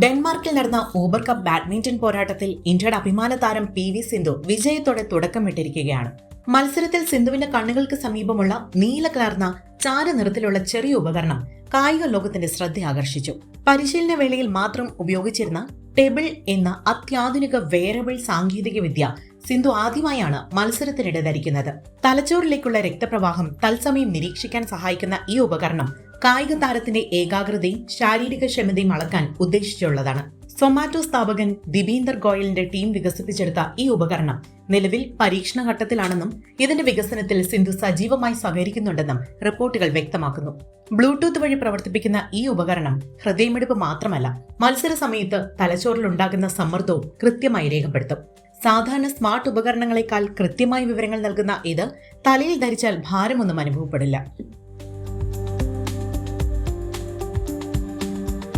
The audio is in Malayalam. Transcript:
ഡെൻമാർക്കിൽ നടന്ന ഊബർ കപ്പ് ബാഡ്മിന്റൺ പോരാട്ടത്തിൽ ഇന്ത്യയുടെ അഭിമാന താരം PV സിന്ധു വിജയത്തോടെ തുടക്കമിട്ടിരിക്കുകയാണ്. മത്സരത്തിൽ സിന്ധുവിന്റെ കണ്ണുകൾക്ക് സമീപമുള്ള നീല കലർന്ന ചാര നിറത്തിലുള്ള ചെറിയ ഉപകരണം കായിക ലോകത്തിന്റെ ശ്രദ്ധ ആകർഷിച്ചു. പരിശീലന വേളയിൽ മാത്രം ഉപയോഗിച്ചിരുന്ന ടെബിൾ എന്ന അത്യാധുനിക വെയറബിൾ സാങ്കേതിക വിദ്യ സിന്ധു ആദ്യമായാണ് മത്സരത്തിനിടെ ധരിക്കുന്നത്. തലച്ചോറിലേക്കുള്ള രക്തപ്രവാഹം തത്സമയം നിരീക്ഷിക്കാൻ സഹായിക്കുന്ന ഈ ഉപകരണം കായിക താരത്തിന്റെ ഏകാഗ്രതയും ശാരീരിക ക്ഷമതയും അളക്കാൻ ഉദ്ദേശിച്ചുള്ളതാണ്. സൊമാറ്റോ സ്ഥാപകൻ ദിബീന്ദർ ഗോയലിന്റെ ടീം വികസിപ്പിച്ചെടുത്ത ഈ ഉപകരണം നിലവിൽ പരീക്ഷണ ഘട്ടത്തിലാണെന്നും ഇതിന്റെ വികസനത്തിൽ സിന്ധു സജീവമായി സഹകരിക്കുന്നുണ്ടെന്നും റിപ്പോർട്ടുകൾ വ്യക്തമാക്കുന്നു. ബ്ലൂടൂത്ത് വഴി പ്രവർത്തിപ്പിക്കുന്ന ഈ ഉപകരണം ഹൃദയമിടിപ്പ് മാത്രമല്ല, മത്സര സമയത്ത് തലച്ചോറിലുണ്ടാകുന്ന സമ്മർദ്ദവും കൃത്യമായി രേഖപ്പെടുത്തും. സാധാരണ സ്മാർട്ട് ഉപകരണങ്ങളെക്കാൾ കൃത്യമായ വിവരങ്ങൾ നൽകുന്ന ഇത് തലയിൽ ധരിച്ചാൽ ഭാരമൊന്നും അനുഭവപ്പെടില്ല.